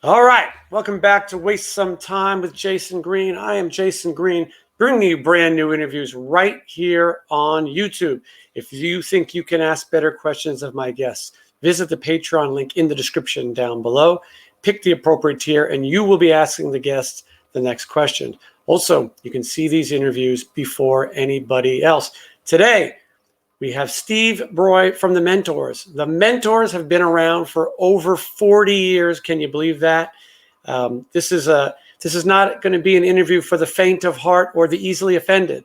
All right, welcome back to Waste Some Time with Jason Green. I am Jason Green, bringing you brand new interviews right here on YouTube. If you think you can ask better questions of my guests, visit the Patreon link in the description down below. Pick the appropriate tier, and you will be asking the guests the next question. Also, you can see these interviews before anybody else. Today, we have Steve Broy from The Mentors. The Mentors have been around for over 40 years. Can you believe that? This is not going to be an interview for the faint of heart or the easily offended.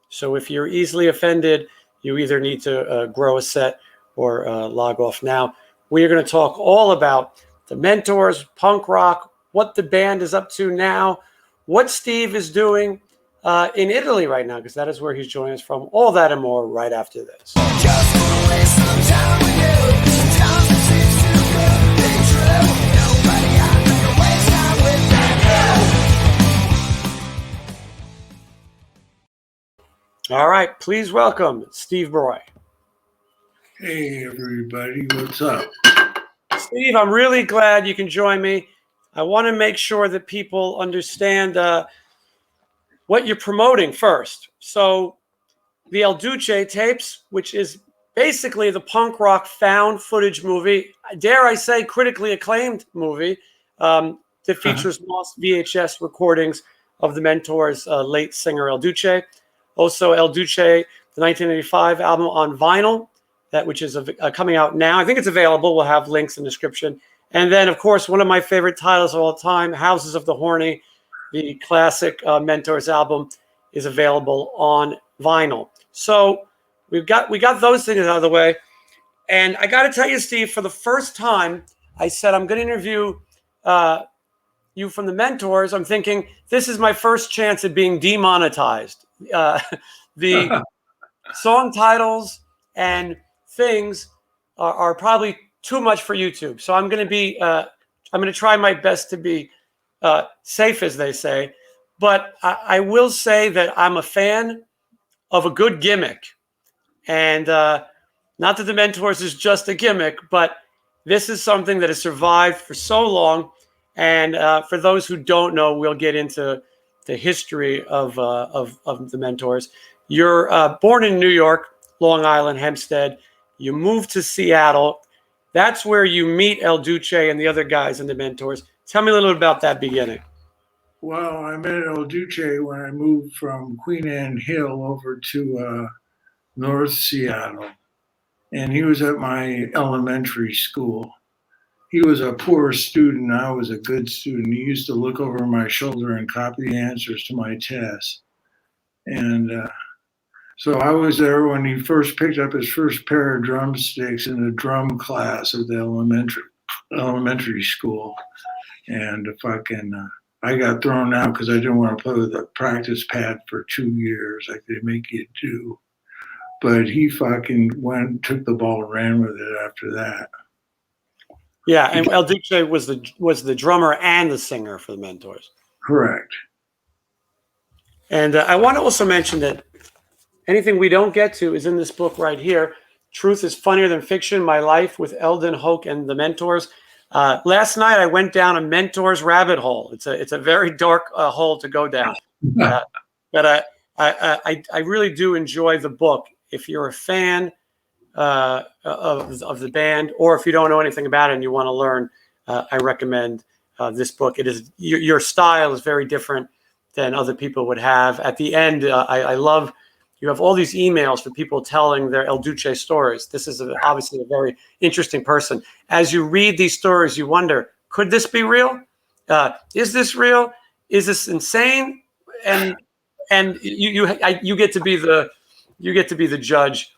So if you're easily offended, you either need to grow a set or log off now. We are going to talk all about The Mentors, punk rock, what the band is up to now, what Steve is doing in Italy right now, because that is where he's joining us from. All that and more right after this. Just wanna waste some time with you. Sometimes it seems too good to be true. Nobody out there can waste time with you. All right, please welcome Steve Broy. Hey everybody, what's up? Steve, I'm really glad you can join me. I want to make sure that people understand what you're promoting first. So the El Duce tapes, which is basically the punk rock found footage movie, dare I say critically acclaimed movie that features lost VHS recordings of the Mentors' late singer El Duce. Also El Duce, the 1985 album on vinyl, which is coming out now. I think it's available. We'll have links in the description. And then, of course, one of my favorite titles of all time, Houses of the Horny, the classic Mentors album, is available on vinyl. So we got those things out of the way. And I got to tell you, Steve, for the first time, I said I'm going to interview you from the Mentors. I'm thinking this is my first chance at being demonetized. The song titles and things are probably too much for YouTube. So I'm going to try my best to be safe, as they say. But I will say that I'm a fan of a good gimmick. And not that the Mentors is just a gimmick, but this is something that has survived for so long. And for those who don't know, we'll get into the history of the Mentors. You're born in New York, Long Island, Hempstead. You moved to Seattle. That's where you meet El Duce and the other guys in the Mentors. Tell me a little bit about that beginning. Well, I met El Duce when I moved from Queen Anne Hill over to North Seattle, and he was at my elementary school. He was a poor student. I was a good student. He used to look over my shoulder and copy the answers to my tests. And so I was there when he first picked up his first pair of drumsticks in the drum class of the elementary school. And I got thrown out because I didn't want to play with a practice pad for 2 years like they make you do. But he took the ball and ran with it after that. Yeah, and El Duce was the drummer and the singer for the Mentors. Correct. And I want to also mention that anything we don't get to is in this book right here. Truth is Funnier Than Fiction, My Life with Eldon Hoke and the Mentors. Last night I went down a Mentors rabbit hole. It's a very dark hole to go down. But I really do enjoy the book. If you're a fan of the band, or if you don't know anything about it and you want to learn, I recommend this book. It is your style is very different than other people would have. At the end, I love you have all these emails for people telling their El Duce stories. This is obviously a very interesting person. As you read these stories, you wonder, could this be real? Is this real? Is this insane? And you get to be the judge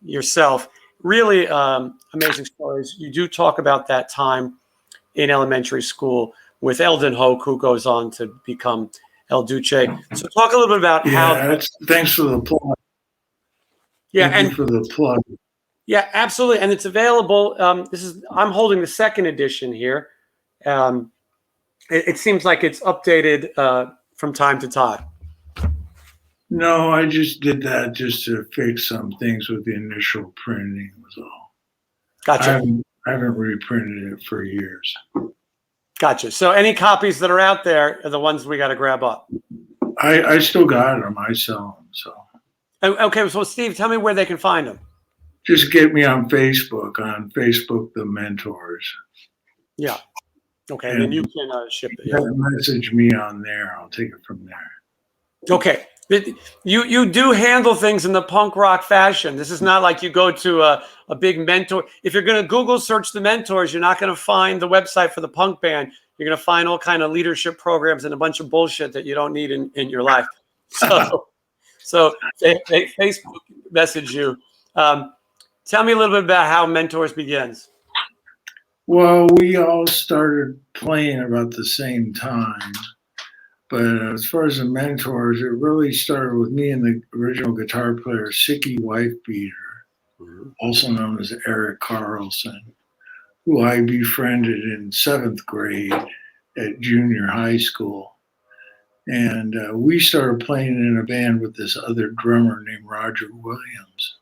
yourself. Really amazing stories. You do talk about that time in elementary school with Eldon Hoke, who goes on to become El Duce. So talk a little bit about how. Thanks for the plug. Yeah, Thank you for the plug. Yeah, absolutely, and it's available. I'm holding the second edition here. It seems like it's updated from time to time. No, I just did that just to fix some things with the initial printing was all. Gotcha. I haven't reprinted it for years. Gotcha. So any copies that are out there are the ones we got to grab up. I still got them. I sell them. So Okay, so Steve, tell me where they can find them. just get me on Facebook, The Mentors. Yeah. Okay, And then you can ship it. Yeah. message me on there. I'll take it from there. Okay. You do handle things in the punk rock fashion. This is not like you go to a big mentor. If you're going to Google search the Mentors, you're not going to find the website for the punk band. You're going to find all kind of leadership programs and a bunch of bullshit that you don't need in your life. So they Facebook message you. Tell me a little bit about how Mentors begins. Well, we all started playing about the same time. But as far as the Mentors, it really started with me and the original guitar player, Sicky Wifebeater, also known as Eric Carlson, who I befriended in 7th grade at junior high school. And we started playing in a band with this other drummer named Roger Williams,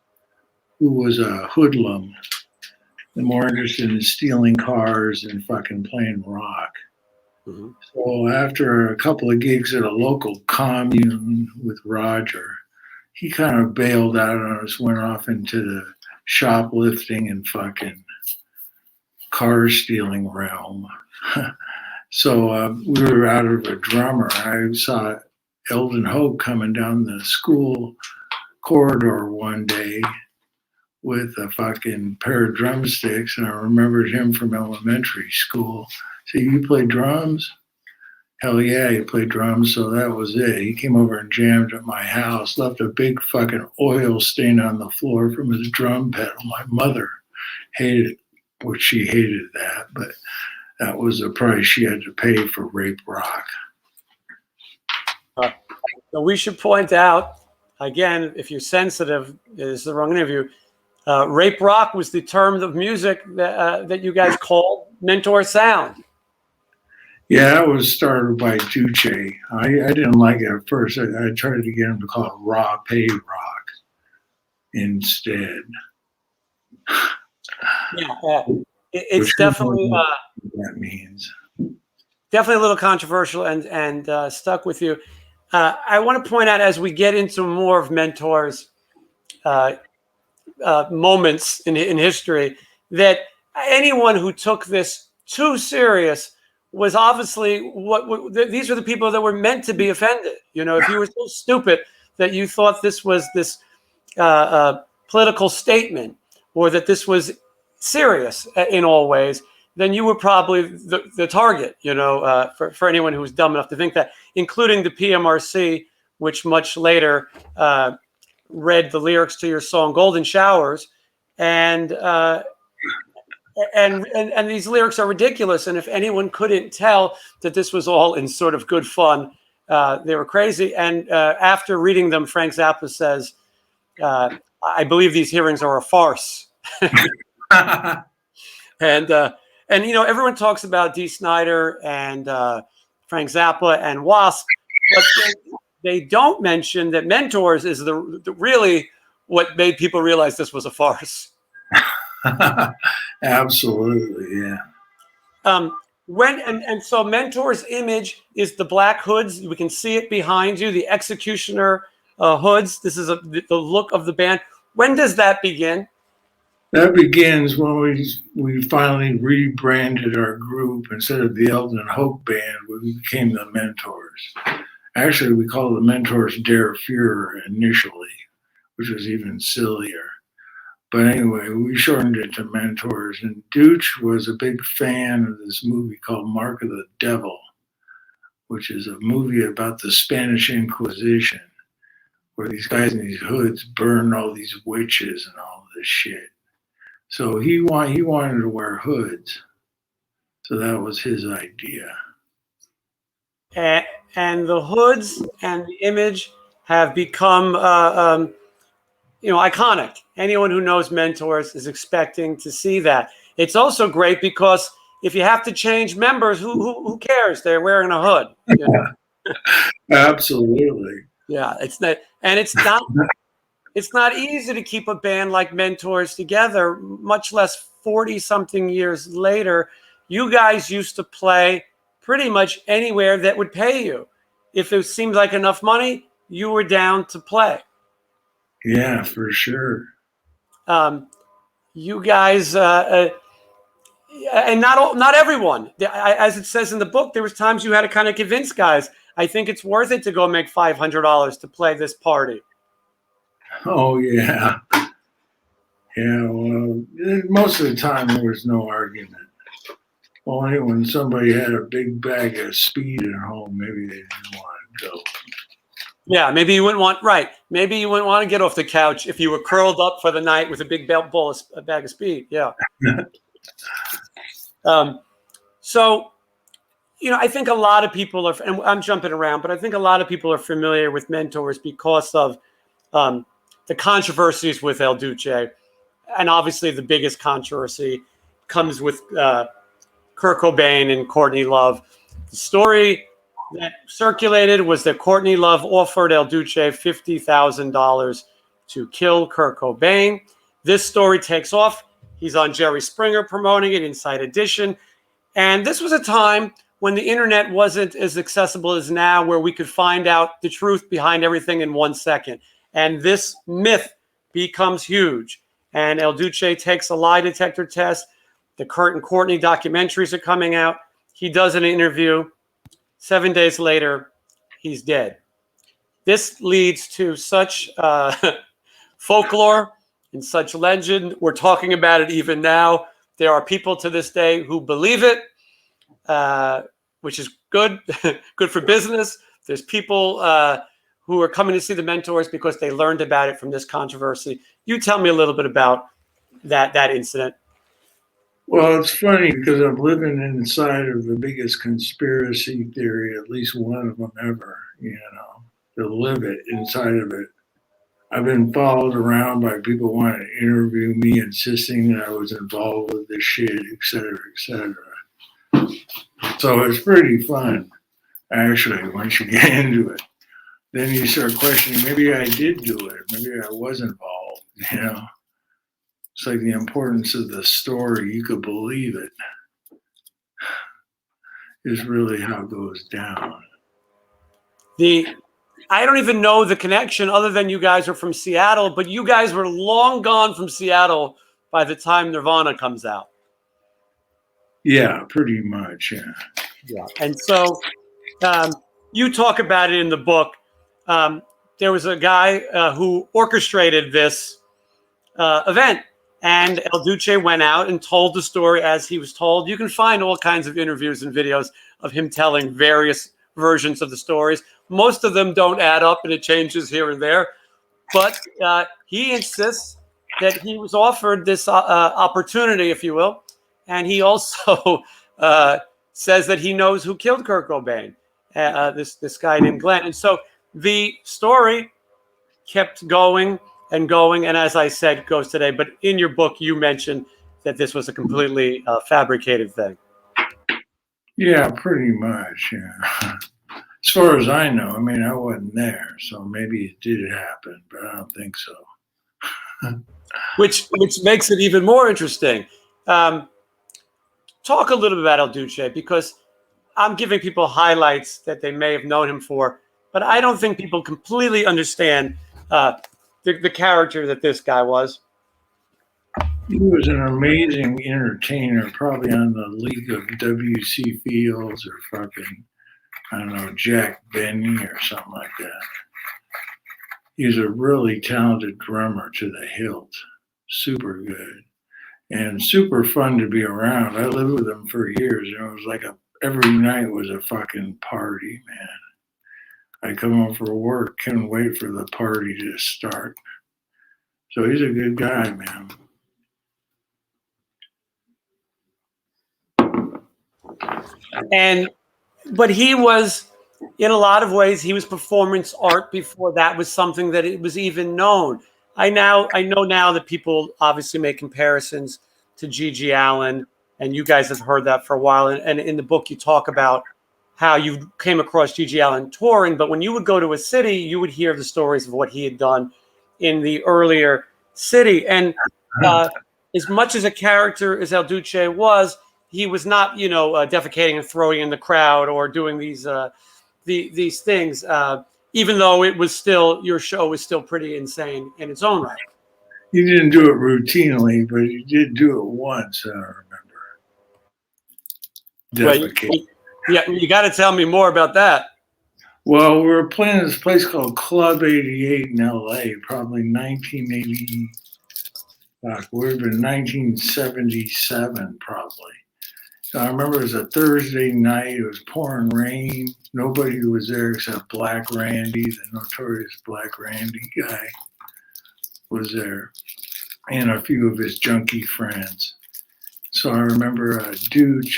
who was a hoodlum and more interested in stealing cars and fucking playing rock. Mm-hmm. So after a couple of gigs at a local commune with Roger, he kind of bailed out on us, went off into the shoplifting and fucking car stealing realm. So we were out of a drummer. I saw Eldon Hope coming down the school corridor one day with a fucking pair of drumsticks, and I remembered him from elementary school. So you play drums? Hell yeah, he played drums, so that was it. He came over and jammed at my house, left a big fucking oil stain on the floor from his drum pedal. My mother hated it, which she hated that, but that was the price she had to pay for Rape Rock. So we should point out, again, if you're sensitive, this is the wrong interview. Rape Rock was the term of music that you guys called Mentor Sound. Yeah, that was started by Duce. I didn't like it at first. I tried to get him to call it Raw Pay Rock instead. Yeah, it's definitely that means definitely a little controversial and stuck with you. I want to point out as we get into more of Mentor's moments in history that anyone who took this too serious was obviously these are the people that were meant to be offended. You know, if you were so stupid that you thought this was this political statement or that this was serious in all ways, then you were probably the target, you know, for anyone who was dumb enough to think that, including the PMRC, which much later read the lyrics to your song "Golden Showers," and these lyrics are ridiculous. And if anyone couldn't tell that this was all in sort of good fun, they were crazy. And after reading them, Frank Zappa says, "I believe these hearings are a farce." And you know, everyone talks about Dee Snider and Frank Zappa and Wasp, but they don't mention that Mentors is the really what made people realize this was a farce. Absolutely, yeah. So Mentor's image is the black hoods. We can see it behind you, the Executioner hoods. This is the look of the band. When does that begin? That begins when we finally rebranded our group. Instead of the Eldon Hope Band, we became the Mentors. Actually, we called the Mentors Der Fuhrer initially, which was even sillier. But anyway, we shortened it to Mentors. And Dooch was a big fan of this movie called Mark of the Devil, which is a movie about the Spanish Inquisition, where these guys in these hoods burn all these witches and all this shit. So he wanted to wear hoods. So that was his idea. And the hoods and the image have become, iconic. Anyone who knows Mentors is expecting to see that. It's also great because if you have to change members, who cares? They're wearing a hood. You know? Absolutely. Yeah, it's not easy to keep a band like Mentors together, much less 40-something years later. You guys used to play pretty much anywhere that would pay you. If it seemed like enough money, you were down to play. Yeah, for sure. You guys, and not everyone. As it says in the book, there was times you had to kind of convince guys. I think it's worth it to go make $500 to play this party. Oh yeah. Yeah, well, most of the time there was no argument. Only when somebody had a big bag of speed at home, maybe they didn't want to go. Yeah, maybe you wouldn't want, right. Maybe you wouldn't want to get off the couch if you were curled up for the night with a big bag of speed. Yeah. So, I think a lot of people are, and I'm jumping around, but I think a lot of people are familiar with mentors because of the controversies with El Duce. And obviously the biggest controversy comes with Kurt Cobain and Courtney Love. The story that circulated was that Courtney Love offered El Duce $50,000 to kill Kurt Cobain. This story takes off. He's on Jerry Springer promoting it, Inside Edition. And this was a time when the internet wasn't as accessible as now, where we could find out the truth behind everything in 1 second. And this myth becomes huge. And El Duce takes a lie detector test. The Kurt and Courtney documentaries are coming out. He does an interview. 7 days later, he's dead. This leads to such folklore and such legend. We're talking about it even now. There are people to this day who believe it, which is good, good for business. There's people who are coming to see the mentors because they learned about it from this controversy. You tell me a little bit about that incident. Well, it's funny because I'm living inside of the biggest conspiracy theory, at least one of them ever, to live it inside of it. I've been followed around by people wanting to interview me, insisting that I was involved with this shit, et cetera, et cetera. So it's pretty fun, actually, once you get into it. Then you start questioning, maybe I did do it, maybe I was involved, It's like the importance of the story, you could believe it, is really how it goes down. I don't even know the connection other than you guys are from Seattle, but you guys were long gone from Seattle by the time Nirvana comes out. Yeah, pretty much, yeah. Yeah. And so you talk about it in the book. There was a guy who orchestrated this event, and El Duce went out and told the story as he was told. You can find all kinds of interviews and videos of him telling various versions of the stories. Most of them don't add up, and it changes here and there. But he insists that he was offered this opportunity, if you will. And he also says that he knows who killed Kurt Cobain, this guy named Glenn. And so the story kept going and going. And as I said, goes today. But in your book, you mentioned that this was a completely fabricated thing. Yeah, pretty much, yeah. As far as I know, I wasn't there, so maybe it did happen, but I don't think so. Which makes it even more interesting. Talk a little bit about El Duce, because I'm giving people highlights that they may have known him for, but I don't think people completely understand the character that this guy was. He was an amazing entertainer, probably on the league of W.C. Fields or fucking, I don't know, Jack Benny or something like that. He's a really talented drummer to the hilt. Super good. And super fun to be around. I lived with him for years, and it was like every night was a fucking party, man. I come home from work, couldn't wait for the party to start. So he's a good guy, man. But he was, in a lot of ways, he was performance art before that was something that it was even known. I know now that people obviously make comparisons to Gigi Allen, and you guys have heard that for a while. And in the book, you talk about how you came across Gigi Allen touring, but when you would go to a city, you would hear the stories of what he had done in the earlier city. And as much as a character as El Duce was, he was not, defecating and throwing in the crowd or doing these things. Even though it was still, your show was still pretty insane in its own right. He didn't do it routinely, but he did do it once. I remember. Defecate. Yeah, you got to tell me more about that. Well, we were playing this place called Club 88 in LA, probably 1980. Would have been 1977, probably. So I remember it was a Thursday night. It was pouring rain. Nobody was there except Black Randy, the notorious Black Randy guy, was there, and a few of his junkie friends. So I remember Dooch.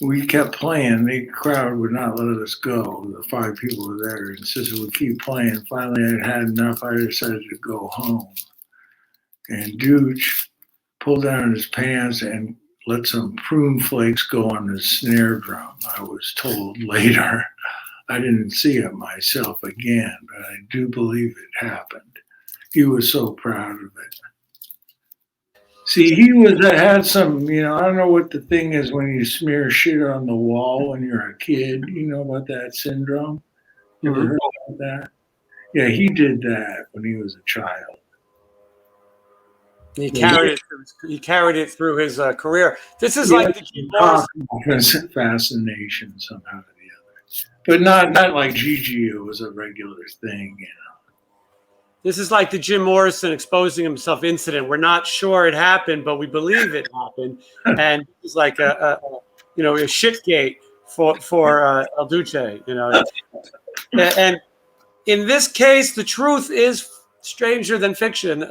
We kept playing. The crowd would not let us go. The 5 people were there, insisted we keep playing. Finally, I had enough. I decided to go home. And Dooch pulled down his pants and let some prune flakes go on his snare drum. I was told later. I didn't see it myself again, but I do believe it happened. He was so proud of it. See, he had some, I don't know what the thing is when you smear shit on the wall when you're a kid. You know about that syndrome? You ever heard about that? Yeah, he did that when he was a child. He carried it through his career. This is like the Jim Morrison fascination somehow or the other, but not like Gigi. It was a regular thing, This is like the Jim Morrison exposing himself incident. We're not sure it happened, but we believe it happened, and it's like a shit gate for El Duce. And in this case, the truth is stranger than fiction.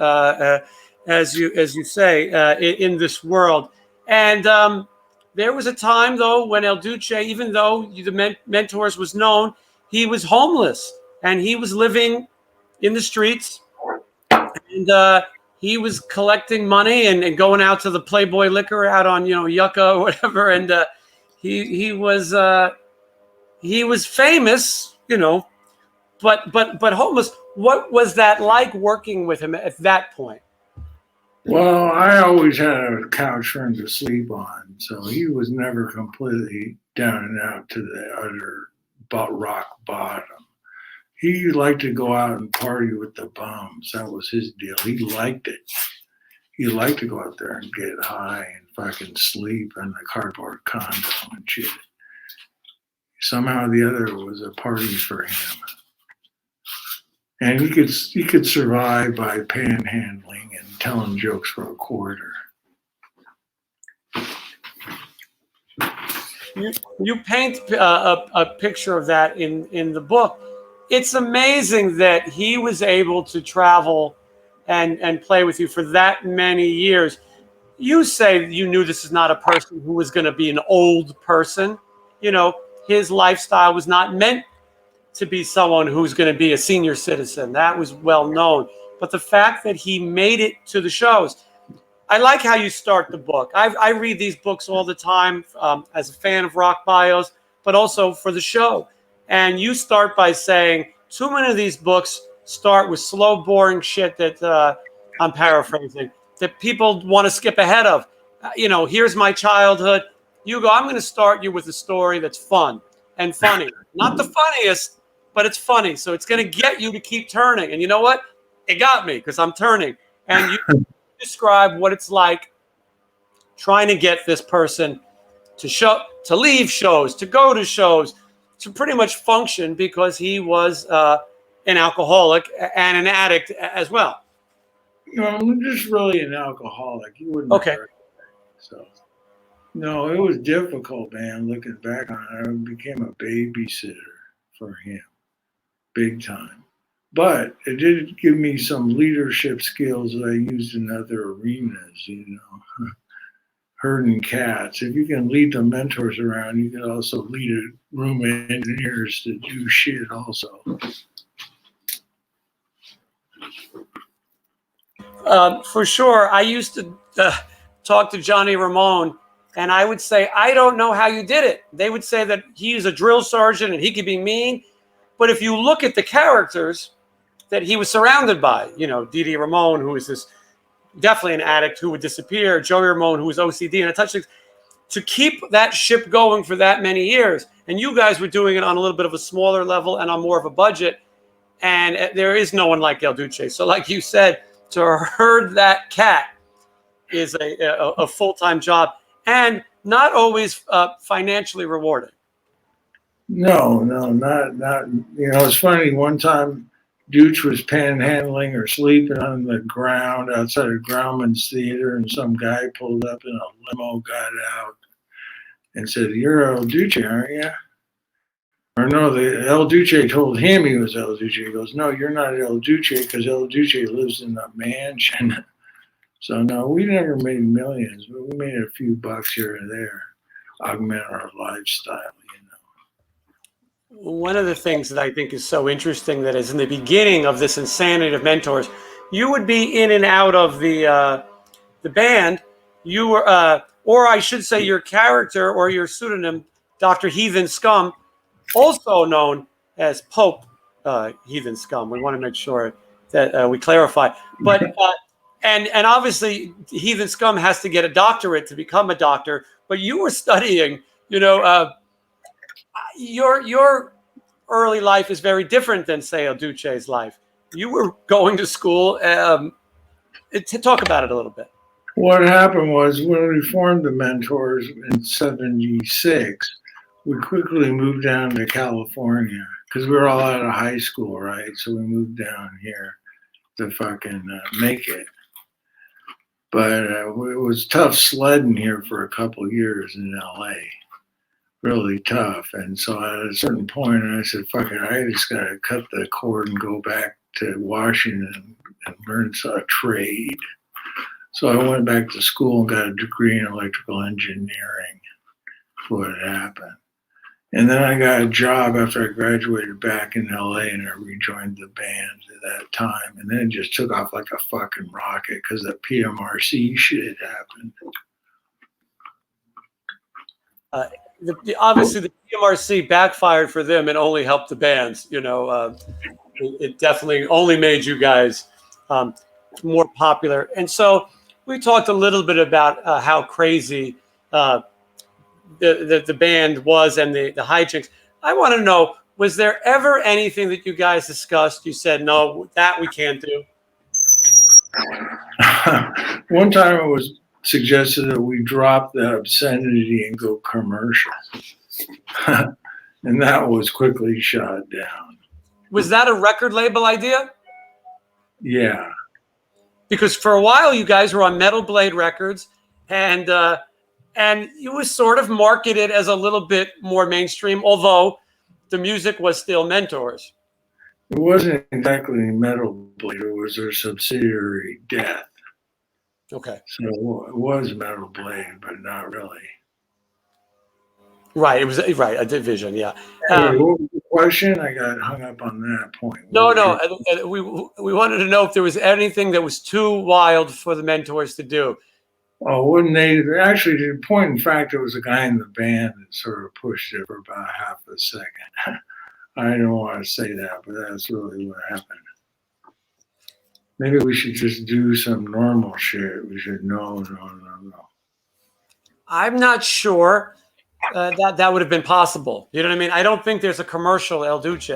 As you say, in this world. And there was a time, though, when El Duce, even though the Mentors was known, he was homeless and he was living in the streets, and he was collecting money and going out to the Playboy liquor out on Yucca or whatever. And he was famous, but homeless. What was that like working with him at that point? Well, I always had a couch for him to sleep on, so he was never completely down and out to the utter rock bottom. He liked to go out and party with the bums. That was his deal. He liked it. He liked to go out there and get high and fucking sleep in the cardboard condo and shit. Somehow or the other, it was a party for him. And he could survive by panhandling and telling jokes for a quarter. You paint a picture of that in the book. It's amazing that he was able to travel and play with you for that many years. You say you knew this is not a person who was going to be an old person. His lifestyle was not meant to be someone who's going to be a senior citizen. That was well known. But the fact that he made it to the shows, I like how you start the book. I read these books all the time as a fan of rock bios, but also for the show. And you start by saying, too many of these books start with slow, boring shit that I'm paraphrasing, that people want to skip ahead of. Here's my childhood. You go, I'm going to start you with a story that's fun and funny. Not the funniest, but it's funny. So it's going to get you to keep turning. And you know what? It got me because I'm turning. And you describe what it's like trying to get this person to leave shows, to go to shows, to pretty much function, because he was an alcoholic and an addict as well. Just really an alcoholic. You wouldn't. Okay. So, no, it was difficult, man. Looking back on it, I became a babysitter for him, big time. But it did give me some leadership skills that I used in other arenas. Herding cats. If you can lead the mentors around, you can also lead a room of engineers to do shit also. For sure. I used to talk to Johnny Ramone, and I would say, I don't know how you did it. They would say that he's a drill sergeant and he could be mean. But if you look at the characters that he was surrounded by, Dee Dee Ramone, who is this definitely an addict who would disappear, Joey Ramone, who was OCD and a touch things. to keep that ship going for that many years. And you guys were doing it on a little bit of a smaller level and on more of a budget. And there is no one like El Duce. So like you said, to herd that cat is a full-time job and not always financially rewarding. No, not. You know, it's funny. One time, Dooch was panhandling or sleeping on the ground outside of Grauman's Theater, and some guy pulled up in a limo, got out, and said, "You're El Duce, aren't you?" Or no, the El Duce told him he was El Duce. He goes, "No, you're not El Duce because El Duce lives in a mansion." So no, we never made millions, but we made a few bucks here and there, augment our lifestyle. One of the things that I think is so interesting that is in the beginning of this insanity of Mentors, you would be in and out of the band. You were, or I should say, your character or your pseudonym, Dr. Heathen Scum, also known as Pope Heathen Scum. We want to make sure that we clarify. But and obviously, Heathen Scum has to get a doctorate to become a doctor. But you were studying, you know. Your early life is very different than, say, El Duce's life. You were going to school. To talk about it a little bit. What happened was when we formed the Mentors in '76, we quickly moved down to California because we were all out of high school, right? So we moved down here to fucking make it. But it was tough sledding here for a couple of years in LA. Really tough. And so at a certain point, I said, fuck it, I just got to cut the cord and go back to Washington and learn a trade. So I went back to school and got a degree in electrical engineering. What happened. And then I got a job after I graduated back in LA, and I rejoined the band at that time. And then it just took off like a fucking rocket because that PMRC shit happened. Obviously, the PMRC backfired for them and only helped the bands. You know, it definitely only made you guys more popular. And so we talked a little bit about how crazy the band was and the hijinks. I want to know, was there ever anything that you guys discussed? You said, no, that we can't do. One time it was suggested that we drop the obscenity and go commercial. And that was quickly shot down. Was that a record label idea? Yeah. Because for a while you guys were on Metal Blade Records, and it was sort of marketed as a little bit more mainstream, although the music was still Mentors. It wasn't exactly Metal Blade, it was their subsidiary Death. Okay. So it was Metal Blade, but not really. Right. It was right, a division. Yeah. Anyway, what was the question? I got hung up on that point. No. We wanted to know if there was anything that was too wild for the Mentors to do. Oh, wouldn't they? Actually, the point in fact, there was a guy in the band that sort of pushed it for about half a second. I don't want to say that, but that's really what happened. Maybe we should just do some normal shit. We should no. I'm not sure that would have been possible. You know what I mean? I don't think there's a commercial El Duce.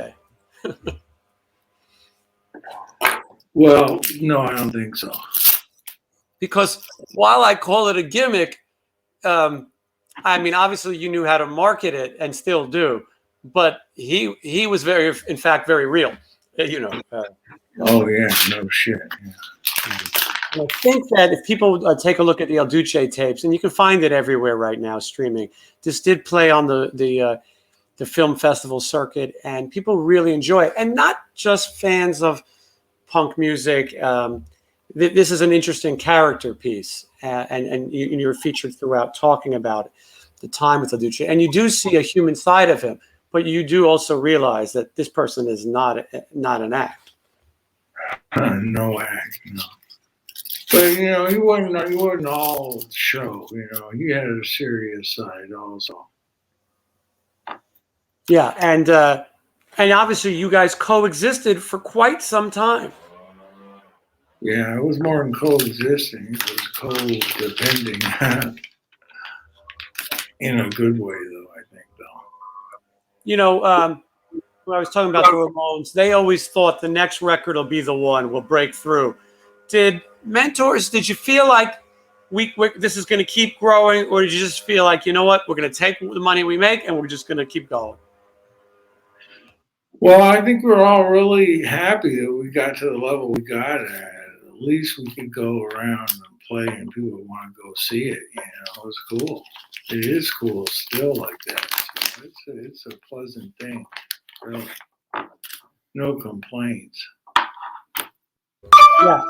Well, no, I don't think so. Because while I call it a gimmick, I mean, obviously you knew how to market it and still do, but he was in fact, very real. You know. Oh yeah, no shit. Yeah. I think that if people take a look at the El Duce tapes, and you can find it everywhere right now streaming, this did play on the film festival circuit, and people really enjoy it. And not just fans of punk music. This is an interesting character piece, and you're featured throughout talking about the time with El Duce. And you do see a human side of him, but you do also realize that this person is not an act. No act, no. But you know, he wasn't all show. You know, he had a serious side also. Yeah, and obviously you guys coexisted for quite some time. Yeah, it was more than coexisting; it was co-depending. in a good way, though. I think, though. You know, when I was talking about the Ramones, they always thought the next record will be the one, will break through. Did Mentors, did you feel like this is going to keep growing, or did you just feel like, you know what, we're going to take the money we make and we're just going to keep going? Well, I think we're all really happy that we got to the level we got at. At least we could go around and play, and people would want to go see it. You know, it was cool. It is cool still like that. So it's a pleasant thing, really. No complaints. Yeah,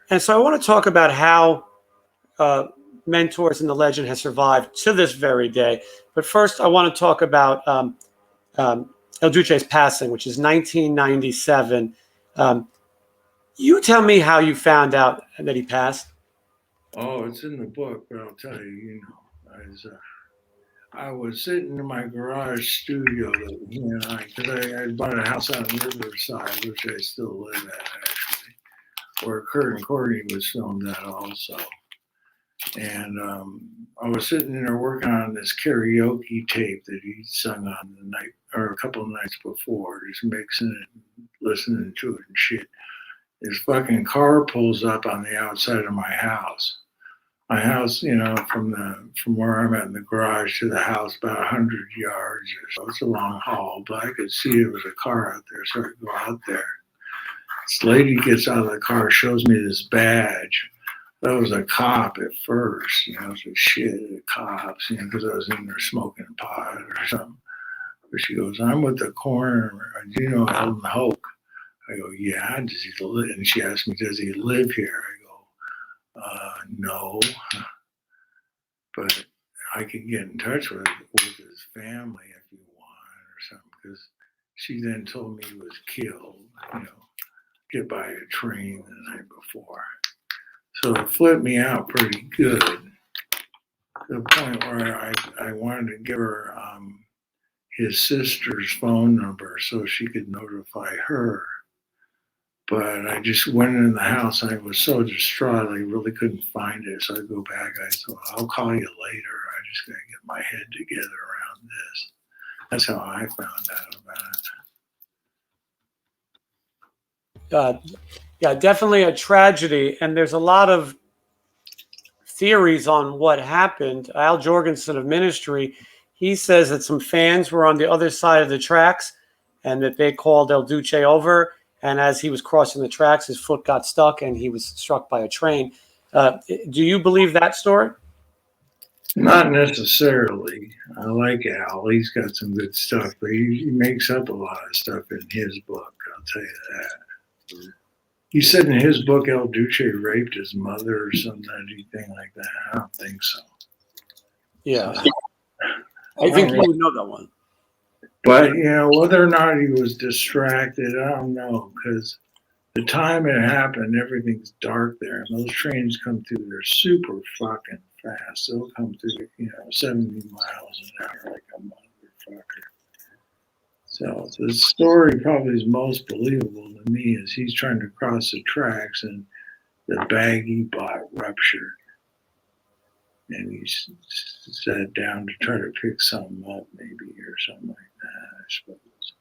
and so I want to talk about how Mentors and the Legend has survived to this very day. But first, I want to talk about El Duce's passing, which is 1997. You tell me how you found out that he passed. Oh, it's in the book, but I'll tell you, I was sitting in my garage studio, because I bought a house out in Riverside, which I still live at, actually, where Kurt and Courtney was filmed at also. And I was sitting there working on this karaoke tape that he sung on the night, or a couple of nights before, just mixing it, listening to it and shit. This fucking car pulls up on the outside of my house. My house, from where I'm at in the garage to the house, about 100 yards or so. It's a long haul, but I could see there was a car out there, so I go out there. This lady gets out of the car, shows me this badge. That was a cop at first, so shit, the cops, because I was in there smoking pot or something. But she goes, I'm with the coroner. Do you know Eldon Hoke? I go, yeah. Does he live? And she asked me, does he live here? I go, no, but I can get in touch with his family if you want or something, because she then told me he was killed, hit by a train the night before. So it flipped me out pretty good, to the point where I wanted to give her his sister's phone number so she could notify her. But I just went in the house and I was so distraught I really couldn't find it. So I go back, I said, well, I'll call you later. I just got to get my head together around this. That's how I found out about it. Yeah, definitely a tragedy. And there's a lot of theories on what happened. Al Jorgensen of Ministry, he says that some fans were on the other side of the tracks and that they called El Duce over. And as he was crossing the tracks, his foot got stuck and he was struck by a train. Do you believe that story? Not necessarily. I like Al. He's got some good stuff, but he makes up a lot of stuff in his book. I'll tell you that. He said in his book, El Duce raped his mother or something, anything like that. I don't think so. Yeah. I think you would know that one. But, whether or not he was distracted, I don't know, because the time it happened, everything's dark there. And those trains come through, they're super fucking fast. They'll come through, 70 miles an hour like a motherfucker. So the story probably is most believable to me is he's trying to cross the tracks and the bag he bought ruptured. And he sat down to try to pick something up, maybe, or something like that, I suppose.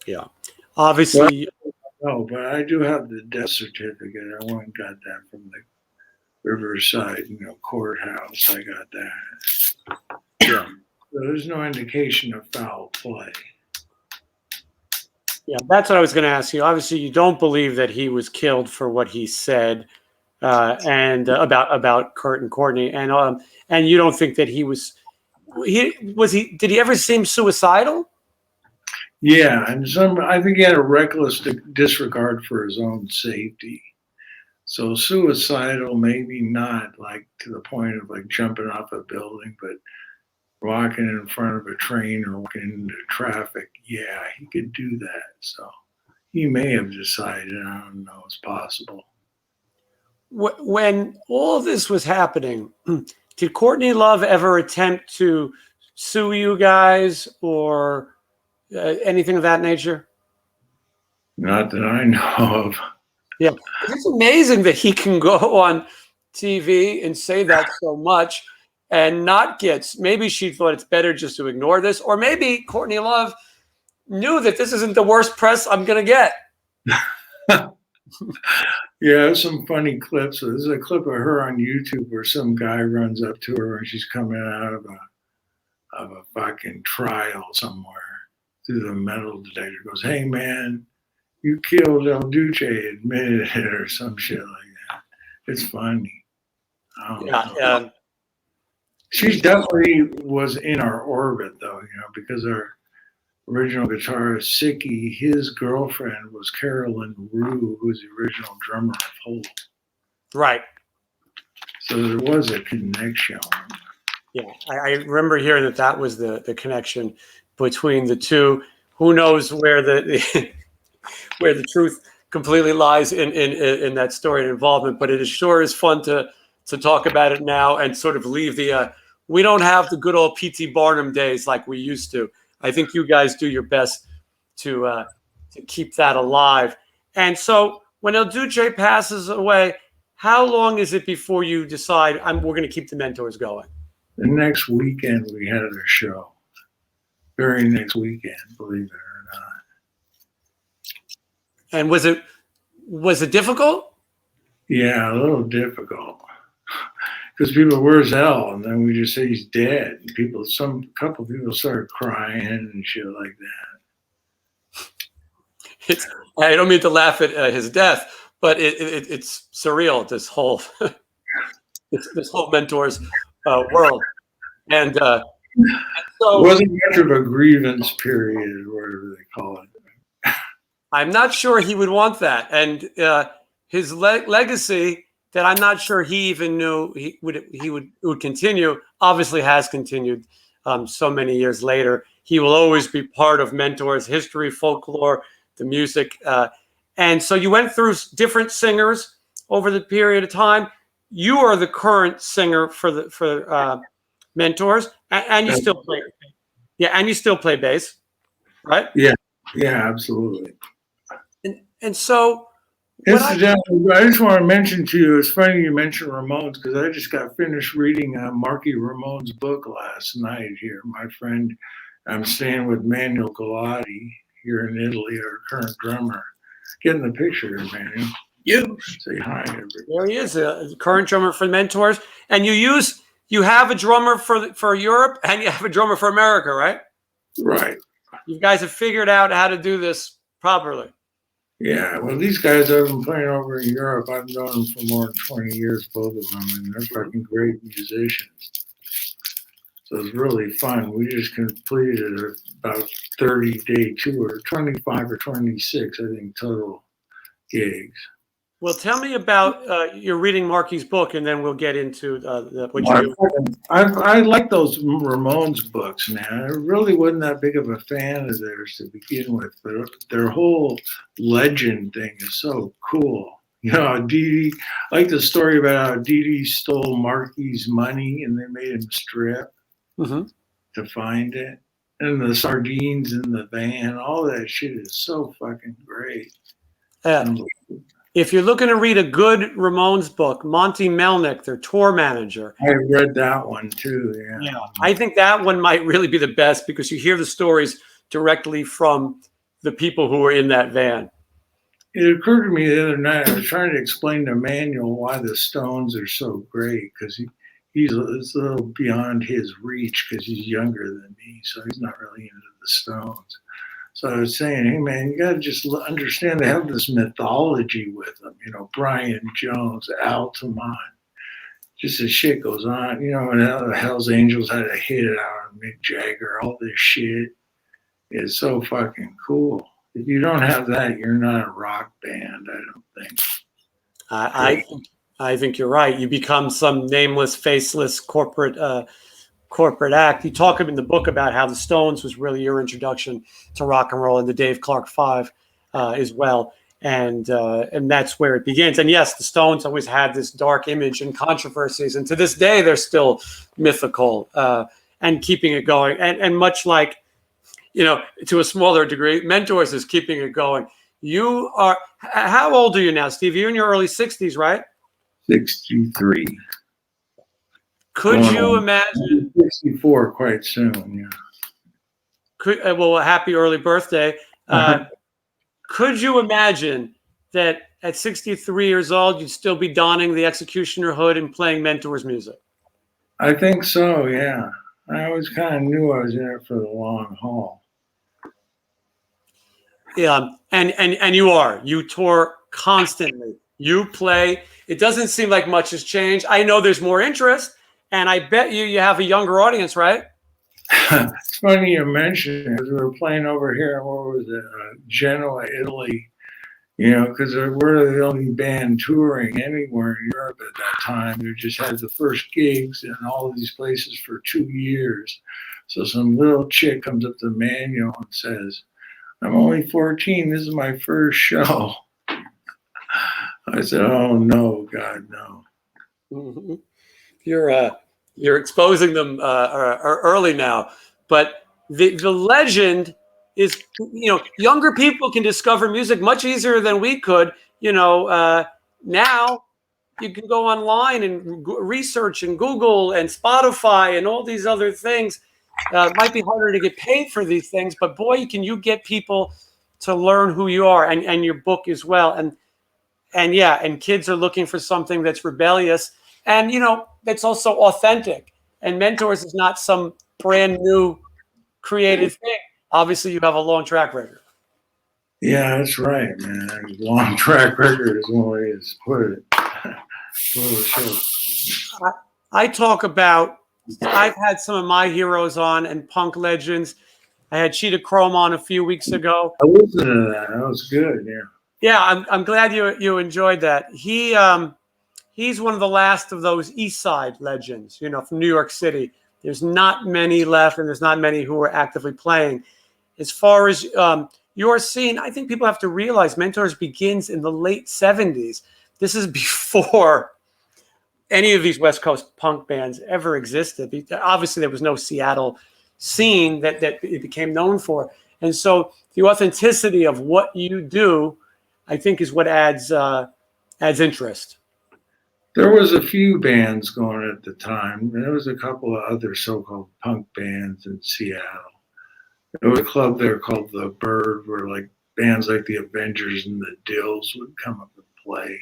Yeah. Obviously. No, but I do have the death certificate. I went and got that from the Riverside, courthouse. I got that. Yeah. So there's no indication of foul play. Yeah, that's what I was going to ask you. Obviously, you don't believe that he was killed for what he said. And about Kurt and Courtney, and you don't think that did he ever seem suicidal? Yeah, and I think he had a reckless disregard for his own safety. So suicidal, maybe not like to the point of like jumping off a building, but walking in front of a train or walking into traffic, yeah, he could do that. So he may have decided, I don't know, it's possible. When all this was happening, did Courtney Love ever attempt to sue you guys or anything of that nature? Not that I know of. Yeah, it's amazing that he can go on TV and say that so much, and not get, maybe she thought it's better just to ignore this, or maybe Courtney Love knew that this isn't the worst press I'm going to get. Yeah, there's some funny clips. There's a clip of her on YouTube where some guy runs up to her and she's coming out of a fucking trial somewhere through the metal detector. Goes, "Hey man, you killed El Duce," admitted it, or some shit like that. It's funny. Yeah. She definitely was in our orbit, though, because our original guitarist, Sicky, his girlfriend was Carolyn Rue, who was the original drummer of Hole. Right. So there was a connection. Yeah, I remember hearing that was the connection between the two. Who knows where the where the truth completely lies in that story and involvement? But it sure is fun to talk about it now and sort of leave the. We don't have the good old P.T. Barnum days like we used to. I think you guys do your best to keep that alive. And so when El Duce passes away, how long is it before you decide we're going to keep the Mentors going? The next weekend we had our show. Very next weekend, believe it or not. And was it difficult? Yeah, a little difficult. Because people, "Where's El?" And then we just say he's dead. And couple people started crying and shit like that. I don't mean to laugh at his death, but it's surreal. This whole this whole Mentors world, and so it wasn't much of a grievance period, or whatever they call it. I'm not sure he would want that, and his legacy that I'm not sure he even knew he would continue. Obviously, has continued so many years later. He will always be part of Mentors history, folklore, the music, and so you went through different singers over the period of time. You are the current singer for Mentors, and you still play. Yeah, and you still play bass, right? Yeah, absolutely. And so. Incidentally, I just want to mention to you, it's funny you mentioned Ramones, because I just got finished reading Marky Ramone's book last night here. My friend, I'm staying with Manuel Galati here in Italy, our current drummer. Getting the picture here, Manuel. You say hi, everybody. There he is, the current drummer for Mentors. And you have a drummer for Europe and you have a drummer for America, right? Right. You guys have figured out how to do this properly. Yeah, well, these guys I've been playing over in Europe. I've known them for more than 20 years, both of them, and they're fucking great musicians. So it's really fun. We just completed about 30-day tour, 25 or 26, I think, total gigs. Well, tell me about you're reading Marky's book, and then we'll get into what you do. I like those Ramones books, man. I really wasn't that big of a fan of theirs to begin with, but their whole legend thing is so cool. Dee Dee, I like the story about how Dee Dee stole Marky's money and they made him strip to find it. And the sardines in the van, all that shit is so fucking great. If you're looking to read a good Ramones book, Monty Melnick, their tour manager. I read that one too, yeah. I think that one might really be the best because you hear the stories directly from the people who were in that van. It occurred to me the other night, I was trying to explain to Manuel why the Stones are so great, because it's a little beyond his reach because he's younger than me, so he's not really into the Stones. So I was saying, hey, man, you got to just understand they have this mythology with them. Brian Jones, Altamont, just as shit goes on. And the Hells Angels had a hit out on Mick Jagger. All this shit is so fucking cool. If you don't have that, you're not a rock band, I don't think. I think you're right. You become some nameless, faceless corporate act. You talk in the book about how the Stones was really your introduction to rock and roll, and the Dave Clark Five as well, and that's where it begins. And yes, the Stones always had this dark image and controversies, and to this day they're still mythical and keeping it going. And much like to a smaller degree, Mentors is keeping it going. You are how old are you now, Steve? You're in your early 60s, right? 63. Could you imagine? 64 quite soon. Yeah. Well, happy early birthday. Could you imagine that at 63 years old, you'd still be donning the Executioner hood and playing Mentors music? I think so. Yeah. I always kind of knew I was in it for the long haul. Yeah, and you tour constantly. You play. It doesn't seem like much has changed. I know there's more interest, and I bet you have a younger audience, right? It's funny you mentioned it, because we were playing over here. What was it? Genoa, Italy. Because we're the only band touring anywhere in Europe at that time. We just had the first gigs in all of these places for 2 years. So some little chick comes up to Manuel and says, "I'm only 14. This is my first show." I said, "Oh no, God, no." Mm-hmm. You're exposing them early now, but the legend is, younger people can discover music much easier than we could. Now you can go online and research and Google and Spotify and all these other things. It might be harder to get paid for these things, but boy, can you get people to learn who you are, and your book as well. And kids are looking for something that's rebellious and, that's also authentic. And Mentors is not some brand new creative thing. Obviously, you have a long track record. Yeah, that's right, man. Long track record is one way to put it. I talk about, I've had some of my heroes on and punk legends. I had Cheetah Chrome on a few weeks ago. I listened to that. That was good, yeah. Yeah, I'm glad you enjoyed that. He's one of the last of those East Side legends, from New York City. There's not many left, and there's not many who are actively playing. As far as your scene, I think people have to realize Mentors begins in the late 70s. This is before any of these West Coast punk bands ever existed. Obviously, there was no Seattle scene that it became known for. And so the authenticity of what you do, I think, is what adds interest. There was a few bands going at the time. There was a couple of other so-called punk bands in Seattle. There was a club there called The Bird, where bands like the Avengers and the Dills would come up and play.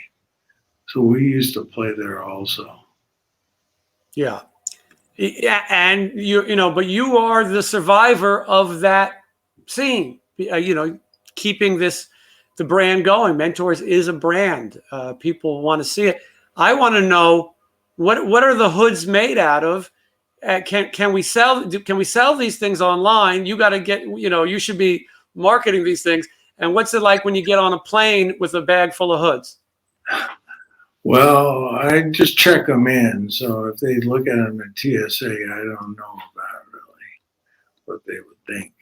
So we used to play there also. Yeah, and but you are the survivor of that scene. Keeping the brand going. Mentors is a brand. People want to see it. I want to know what are the hoods made out of? Can we sell these things online? You got to get, you should be marketing these things. And what's it like when you get on a plane with a bag full of hoods? Well, I just check them in. So if they look at them at TSA, I don't know about really what they would think.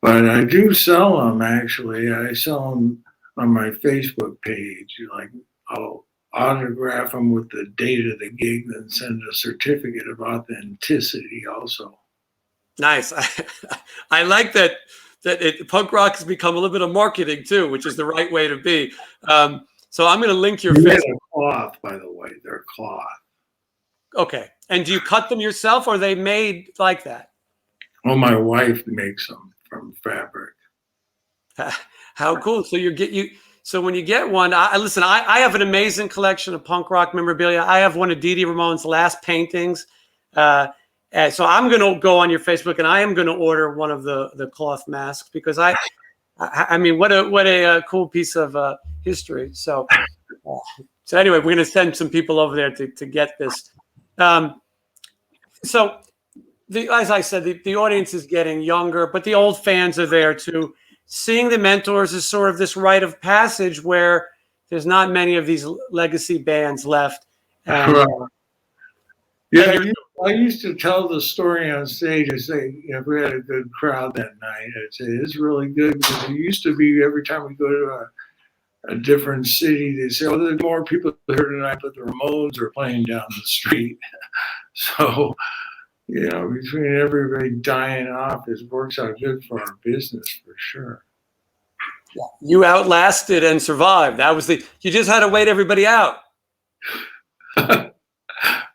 But I do sell them, actually. I sell them on my Facebook page. I'll autograph them with the date of the gig, then send a certificate of authenticity also. Nice. I like that punk rock has become a little bit of marketing too, which is the right way to be. So I'm going to link your Facebook. Cloth, by the way. They're cloth. Okay. And do you cut them yourself, or are they made like that? Well, my wife makes them from fabric. How cool. So when you get one, I have an amazing collection of punk rock memorabilia. I have one of Dee Dee Ramone's last paintings. So I'm going to go on your Facebook, and I am going to order one of the cloth masks, because I mean, what a cool piece of history. So anyway, we're going to send some people over there to get this. So as I said, the audience is getting younger, but the old fans are there too. Seeing the Mentors is sort of this rite of passage where there's not many of these legacy bands left. Yeah, I used to tell the story on stage. I say, if we had a good crowd that night, I'd say, it's really good, because it used to be every time we go to a different city, they say, oh, there's more people here tonight, but the Ramones are playing down the street. So, between everybody dying off, it works out good for our business for sure. You outlasted and survived. You just had to wait everybody out.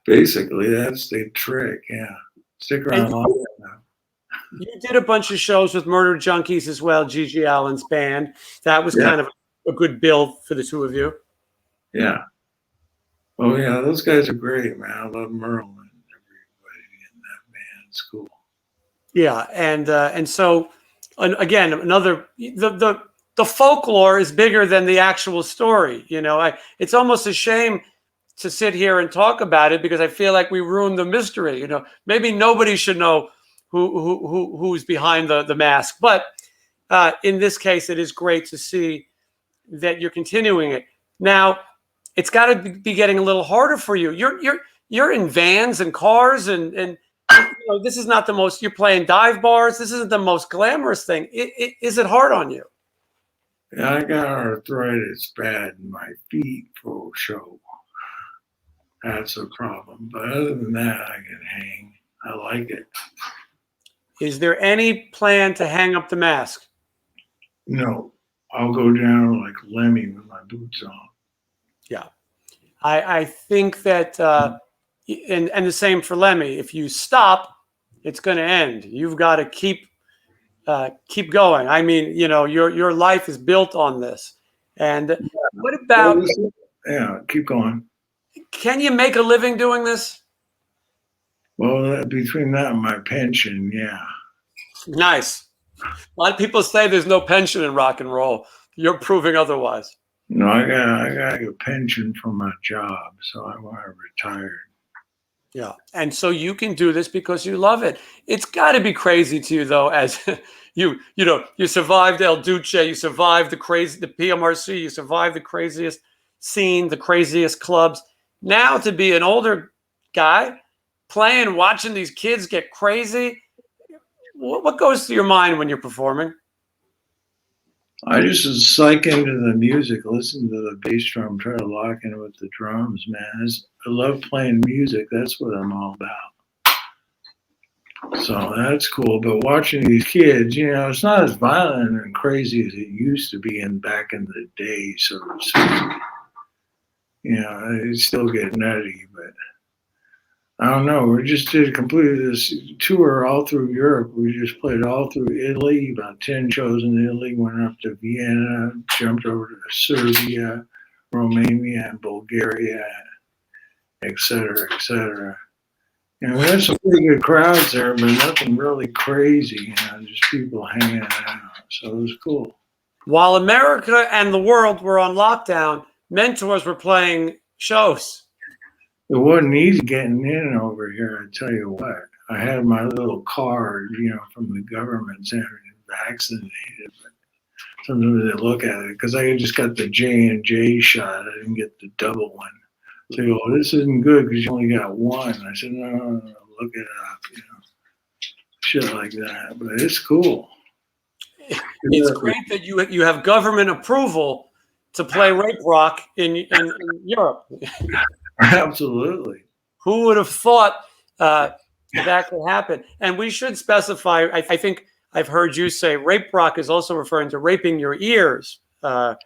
Basically, that's the trick. Yeah, stick And around long enough. you did a bunch of shows with Murder Junkies as well, Gigi Allen's band. That was Yeah, kind of a good build for the two of you. yeah. Oh yeah, those guys are great, man. I love Merle and everybody in that band. It's cool. Yeah, and so again, another the folklore is bigger than the actual story. It's almost a shame to sit here and talk about it because I feel like we ruined the mystery. Maybe nobody should know who's behind the mask, but in this case, it is great to see that you're continuing it. Now, it's got to be getting a little harder for you. You're in vans and cars, and this is not the most. You're playing dive bars. This isn't the most glamorous thing. Is it hard on you? Yeah, I got arthritis bad in my feet for show. That's a problem. But other than that, I can hang. I like it. Is there any plan to hang up the mask? No, I'll go down like Lemmy with my boots on. Yeah, I think that, and the same for Lemmy. If you stop, it's going to end. You've got to keep going. I mean, your life is built on this. And what about? Yeah, keep going. Can you make a living doing this? Well, between that and my pension, yeah. Nice. A lot of people say there's no pension in rock and roll. You're proving otherwise. No, I got a pension from my job, so I want to retire. Yeah, and so you can do this because you love it. It's got to be crazy to you though, as you survived El Duce, you survived the PMRC, you survived the craziest scene, the craziest clubs. Now to be an older guy playing, watching these kids get crazy, what goes through your mind when you're performing? I just psych into the music, listen to the bass drum, try to lock in with the drums, man. I love playing music. That's what I'm all about. So that's cool. But watching these kids, it's not as violent and crazy as it used to be back in the day, so to speak. It still get nutty, but I don't know. We just did completed this tour all through Europe. We just played all through Italy, about 10 shows in Italy, went up to Vienna, jumped over to Serbia, Romania, and Bulgaria, et cetera, et cetera. And we had some pretty good crowds there, but nothing really crazy, just people hanging out. So it was cool. While America and the world were on lockdown, Mentors were playing shows. It wasn't easy getting in over here, I tell you what. I had my little card, from the government saying vaccinated, but sometimes they look at it because I just got the J&J shot. I didn't get the double one. So they go, oh, this isn't good because you only got one. I said, no, look it up, shit like that. But it's cool. It's great that you have government approval to play rape rock in Europe. Absolutely. Who would have thought that could happen? And we should specify, I think I've heard you say rape rock is also referring to raping your ears. Rape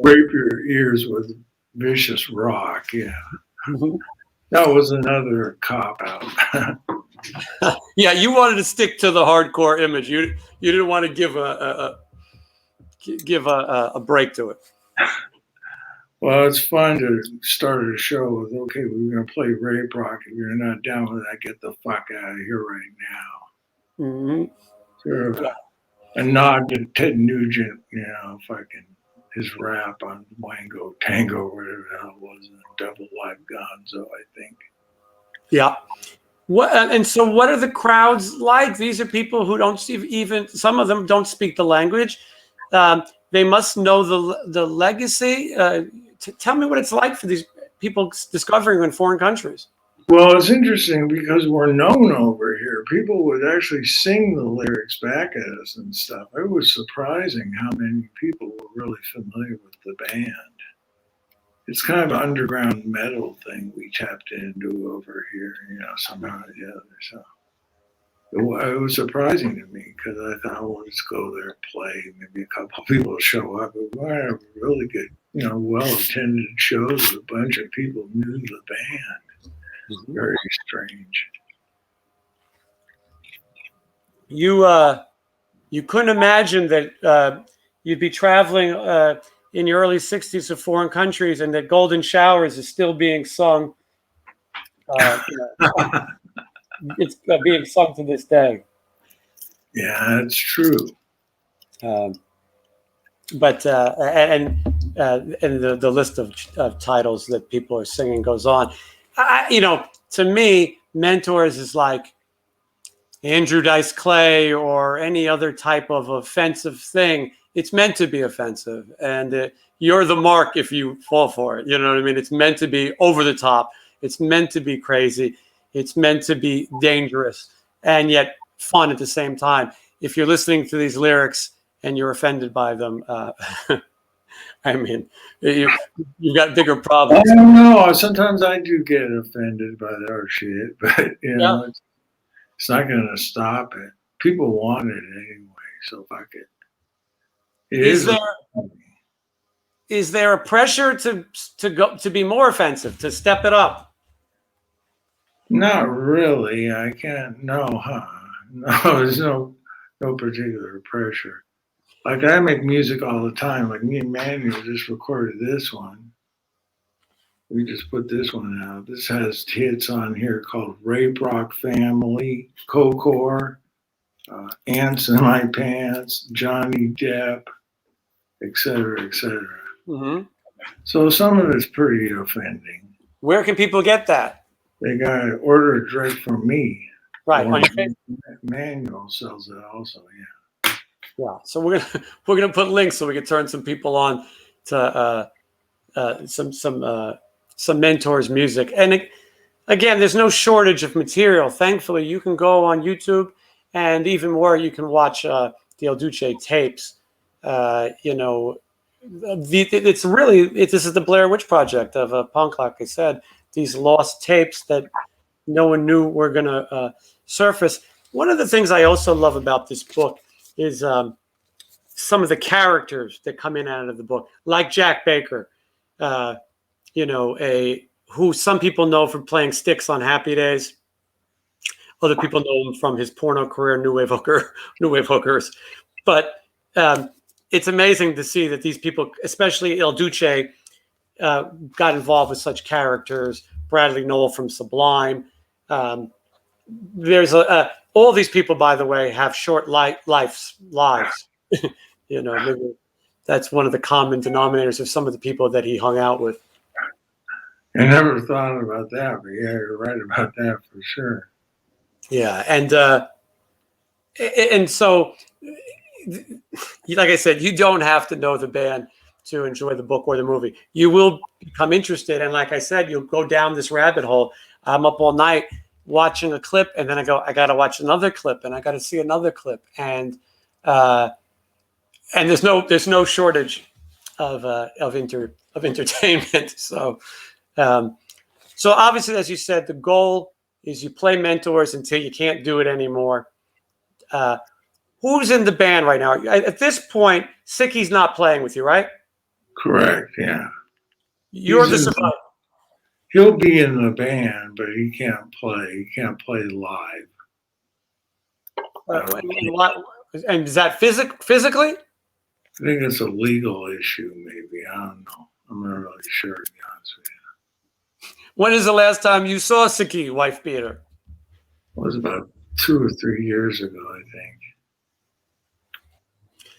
your ears with vicious rock, yeah. That was another cop out. Yeah, you wanted to stick to the hardcore image. You didn't want to give a break to it. Well, it's fun to start a show with, okay, we're going to play rape rock. If you're not down with that, get the fuck out of here right now. Mm-hmm. Sort of a nod to Ted Nugent, fucking his rap on Wango Tango, whatever the hell it was, Double Live Gonzo, I think. Yeah. And so what are the crowds like? These are people who don't even, some of them don't speak the language. They must know the legacy. Tell me what it's like for these people discovering in foreign countries. Well, it's interesting because we're known over here. People would actually sing the lyrics back at us and stuff. It was surprising how many people were really familiar with the band. It's kind of an underground metal thing we tapped into over here, somehow or the other. So it was surprising to me because I thought, well, let's go there and play. Maybe a couple of people will show up. But we had a really good well-attended shows with a bunch of people knew the band. Very strange. You couldn't imagine that you'd be traveling in your early 60s to foreign countries and that Golden Showers is still being sung. It's being sung to this day. Yeah, that's true. But the list of titles that people are singing goes on. To me, Mentors is like Andrew Dice Clay or any other type of offensive thing. It's meant to be offensive, and you're the mark if you fall for it. You know what I mean? It's meant to be over the top. It's meant to be crazy. It's meant to be dangerous and yet fun at the same time. If you're listening to these lyrics and you're offended by them, I mean, you've got bigger problems. I don't know. Sometimes I do get offended by their shit, but it's not going to stop it. People want it anyway, so fuck it. Is there a pressure to be more offensive, to step it up? Not really. I can't. No, huh? No, there's no particular pressure. Like I make music all the time. Like me and Manuel just recorded this one. We just put this one out. This has hits on here called Rape Rock Family, Cocor, Ants in My Pants, Johnny Depp, etc., etc. Mm-hmm. So some of it's pretty offending. Where can people get that? They got to order a drink from me. Right. On your face. Manuel sells it also, yeah. Yeah. So we're gonna put links so we can turn some people on to some Mentors music. And again, there's no shortage of material. Thankfully, you can go on YouTube, and even more, you can watch the El Duce tapes. It's really this is the Blair Witch Project of punk, like I said. These lost tapes that no one knew were going to surface. One of the things I also love about this book is some of the characters that come in out of the book, like Jack Baker, who some people know from playing Styx on Happy Days. Other people know him from his porno career, New Wave Hookers. But it's amazing to see that these people, especially El Duce, got involved with such characters. Bradley Nowell from Sublime. There's all these people, by the way, have short lives. Maybe that's one of the common denominators of some of the people that he hung out with. I never thought about that, but yeah, you're right about that for sure. Yeah, and so, like I said, you don't have to know the band to enjoy the book or the movie. You will become interested, and like I said, you'll go down this rabbit hole. I'm up all night watching a clip, and then I gotta watch another clip, and I gotta see another clip, and there's no shortage of entertainment. So obviously, as you said, the goal is you play Mentors until you can't do it anymore. Who's in the band right now? At this point, Sicky's not playing with you, right? Correct, yeah. You're the survivor. He'll be in the band, but he can't play. He can't play live. And is that physically? I think it's a legal issue, maybe. I don't know. I'm not really sure, to be honest with you. When is the last time you saw Sicky, wife beater? It was about 2 or 3 years ago, I think.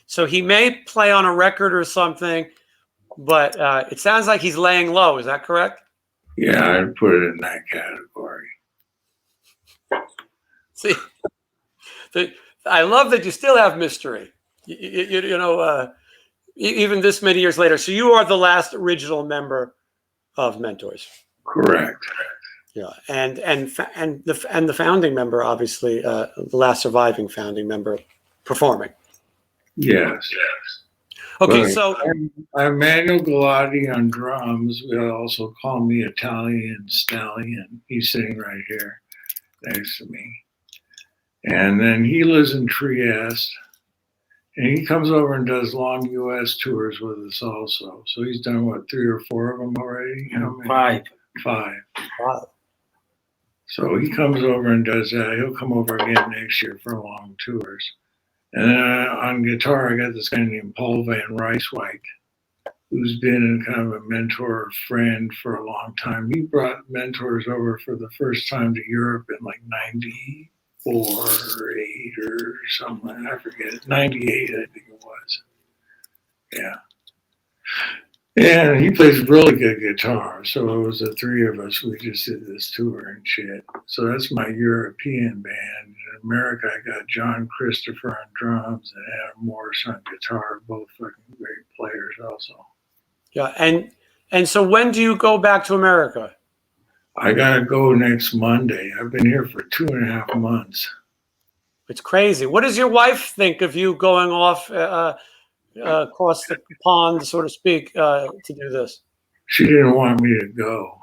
So he may play on a record or something, but it sounds like he's laying low. Is that correct? Yeah, I'd put it in that category. See, I love that you still have mystery. Even this many years later. So you are the last original member of Mentors. Correct. Yeah, and the founding member, obviously, the last surviving founding member, performing. Yes. Okay, but so I'm Manuel Galati on drums. We also call me Italian Stallion. He's sitting right here next to me. And then he lives in Trieste. And he comes over and does long U.S. tours with us also. So he's done, what, 3 or 4 of them already? How many? 5. 5. Wow. So he comes over and does that. He'll come over again next year for long tours. And then on guitar, I got this guy named Paul Van Rijswijk, who's been kind of a mentor friend for a long time. He brought mentors over for the first time to Europe in like 94 or 8 or something. I forget. 98, I think it was. Yeah. And he plays really good guitar. So it was the 3 of us. We just did this tour and shit. So that's my European band. In America, I got John Christopher on drums and Adam Morris on guitar. Both fucking great players also. Yeah. And so when do you go back to America? I gotta go next Monday. I've been here for 2.5 months. It's crazy. What does your wife think of you going off across the pond, so to speak, to do this? She didn't want me to go.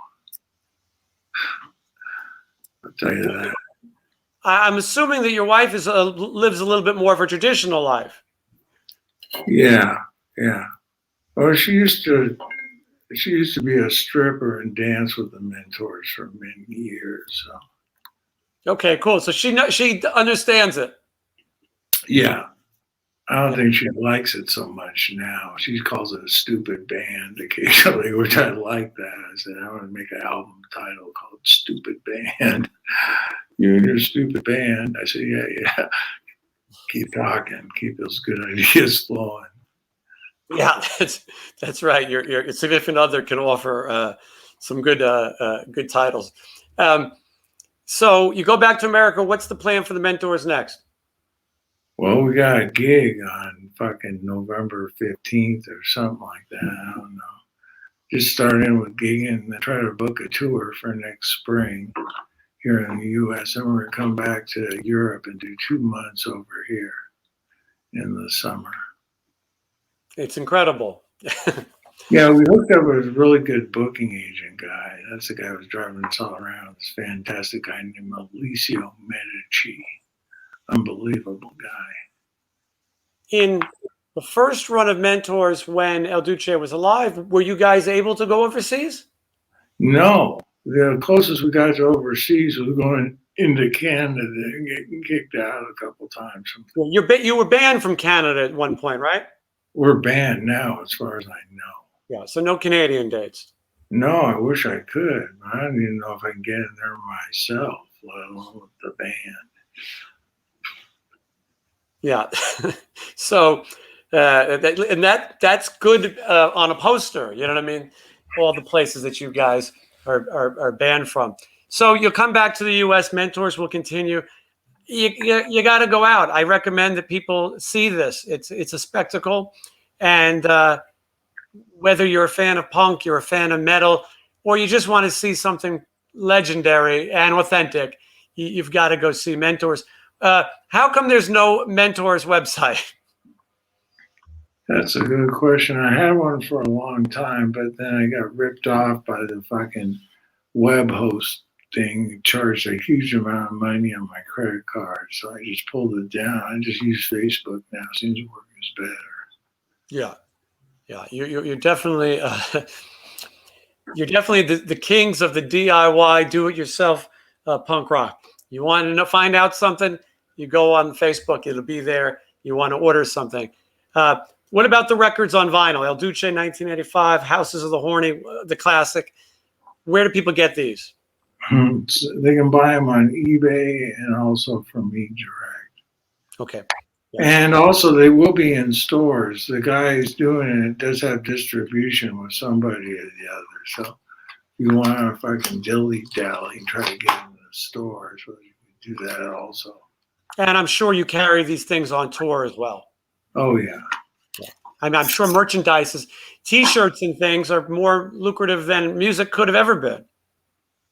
I'll tell you that. I'm assuming that your wife lives a little bit more of a traditional life. Yeah, yeah. Well, she used to be a stripper and dance with the Mentors for many years. So. Okay, cool. So she understands it. Yeah. I don't think she likes it so much now. She calls it a stupid band occasionally, which I like that. I said, I want to make an album title called Stupid Band. You and your stupid band. I said, yeah. Keep talking. Keep those good ideas flowing. Yeah, that's right. Your significant other can offer some good titles. So you go back to America. What's the plan for the Mentors next? Well, we got a gig on fucking November 15th or something like that. I don't know. Just start in with gigging and then try to book a tour for next spring here in the U.S. And we're going to come back to Europe and do 2 months over here in the summer. It's incredible. Yeah, we hooked up with a really good booking agent guy. That's the guy who was driving us all around. This fantastic guy named Alessio Medici. Unbelievable guy. In the first run of Mentors, when El Duce was alive, were you guys able to go overseas? No, the closest we got to overseas was going into Canada and getting kicked out a couple times. You were banned from Canada at one point, right? We're banned now, as far as I know. Yeah, so no Canadian dates. No, I wish I could. I don't even know if I can get in there myself, let alone with the band. Yeah. So, that's good on a poster. You know what I mean? All the places that you guys are banned from. So you'll come back to the U.S. Mentors will continue. You got to go out. I recommend that people see this. It's a spectacle, and whether you're a fan of punk, you're a fan of metal, or you just want to see something legendary and authentic, you've got to go see Mentors. How come there's no Mentors website? That's a good question. I had one for a long time, but then I got ripped off by the fucking web host thing. Charged a huge amount of money on my credit card, so I just pulled it down. I just use Facebook now. Seems to work as better. Yeah. You're definitely the kings of the DIY, do-it-yourself punk rock. You want to find out something, you go on Facebook. It'll be there. You want to order something. What about the records on vinyl? El Duce, 1985, Houses of the Horny, the classic. Where do people get these? They can buy them on eBay and also from me direct. Okay. Yeah. And also they will be in stores. The guy who's doing it does have distribution with somebody or the other. So if you want to fucking dilly-dally, try to get in the stores, well, you can do that also. And I'm sure you carry these things on tour as well. Oh, yeah. I'm sure merchandise, T-shirts and things are more lucrative than music could have ever been.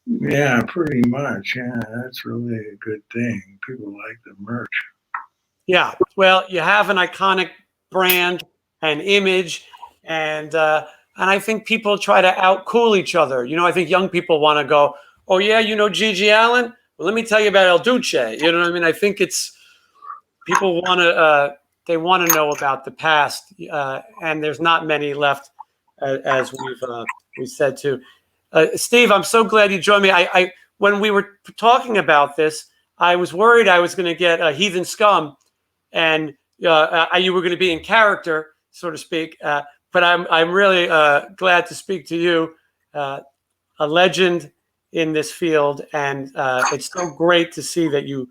Yeah, pretty much. Yeah, that's really a good thing. People like the merch. Yeah, well, you have an iconic brand and image, and I think people try to out-cool each other. You know, I think young people want to go, oh, yeah, you know Gigi Allen? Well, let me tell you about El Duce. You know what I mean? I think it's people want to they want to know about the past, and there's not many left, as we said too. Steve, I'm so glad you joined me. I when we were talking about this, I was worried I was going to get a Heathen Scum, and you were going to be in character, so to speak. But I'm really glad to speak to you, a legend in this field, and it's so great to see that you.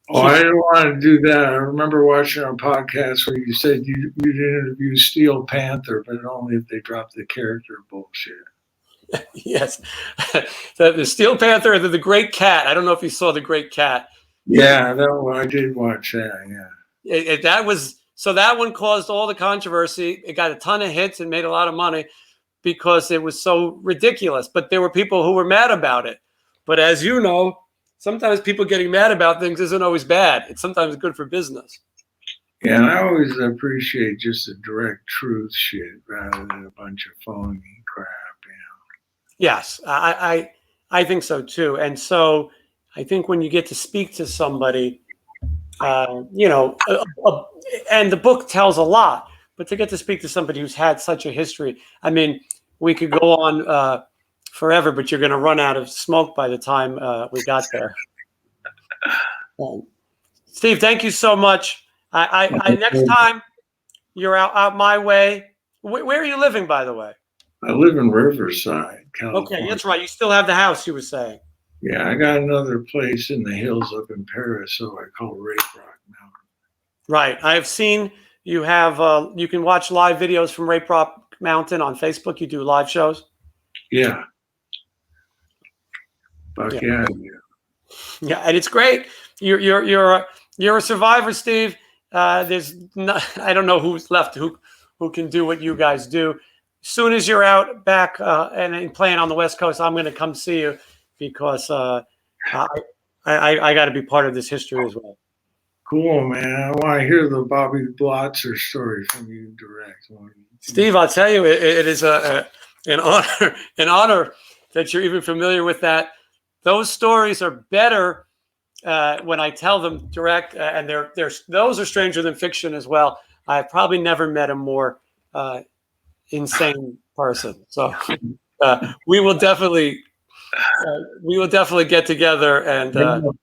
Oh, I didn't want to do that. I remember watching a podcast where you said you'd interview Steel Panther, but only if they dropped the character bullshit. Yes, the Steel Panther and the Great Cat. I don't know if you saw the Great Cat. Yeah, that one, I did watch that. Yeah, that one caused all the controversy. It got a ton of hits and made a lot of money because it was so ridiculous. But there were people who were mad about it. But as you know, sometimes people getting mad about things isn't always bad. It's sometimes good for business. Yeah, and I always appreciate just the direct truth shit rather than a bunch of phony crap. Yes, I think so too. And so I think when you get to speak to somebody, and the book tells a lot, but to get to speak to somebody who's had such a history, I mean, we could go on forever, but you're going to run out of smoke by the time we got there. Steve, thank you so much. I next time you're out my way, where are you living, by the way? I live in Riverside, California. Okay, that's right. You still have the house, you were saying. Yeah, I got another place in the hills up in Paris, so I call Rape Rock Mountain. Right. I have seen you have, you can watch live videos from Rape Rock Mountain on Facebook. You do live shows? Yeah. Yeah. Yeah, and it's great. You're a survivor, Steve. There's no, I don't know who's left who can do what you guys do. Soon as you're out back and playing on the West Coast, I'm going to come see you because I got to be part of this history as well. Cool, man. I want to hear the Bobby Blotzer story from you direct. Steve, I'll tell you, it is an honor that you're even familiar with that. Those stories are better when I tell them direct, and those are stranger than fiction as well. I've probably never met a more insane person. So we will definitely get together and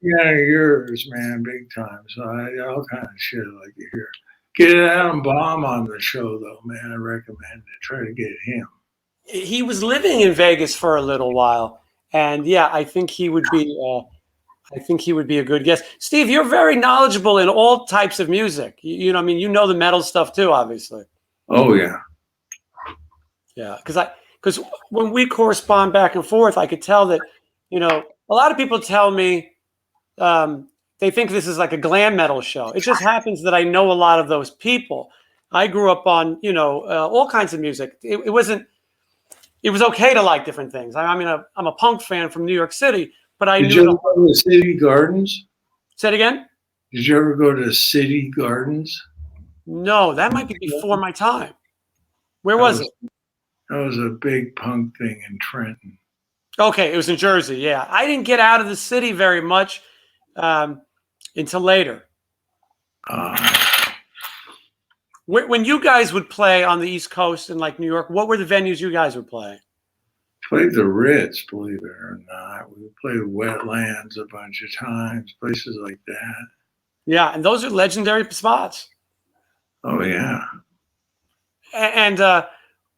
yours, man, big time. So all kind of shit I like to hear. Get Adam Baum on the show though, man. I recommend it. Try to get him. He was living in Vegas for a little while, and yeah, I think he would be a good guest. Steve, you're very knowledgeable in all types of music. You know, I mean, you know the metal stuff too, obviously. Oh yeah. Yeah, because when we correspond back and forth, I could tell that, a lot of people tell me they think this is like a glam metal show. It just happens that I know a lot of those people. I grew up on, all kinds of music. It was okay to like different things. I mean, I'm a punk fan from New York City, but I Did you ever go to City Gardens? Say it again? Did you ever go to City Gardens? No, that might be before my time. Where was it? That was a big punk thing in Trenton. Okay, it was in Jersey, yeah. I didn't get out of the city very much until later. When you guys would play on the East Coast in like New York, what were the venues you guys would play? Played the Ritz, believe it or not. We played Wetlands a bunch of times, places like that. Yeah, and those are legendary spots. Oh yeah. And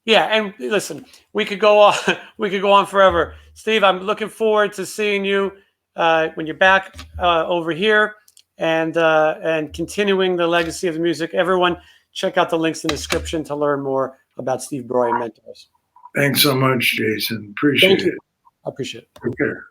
and listen, we could go on forever. Steve, I'm looking forward to seeing you when you're back over here and continuing the legacy of the music. Everyone, check out the links in the description to learn more about Steve Broy and Mentors. Thanks so much, Jason. Appreciate it. I appreciate it. Take care.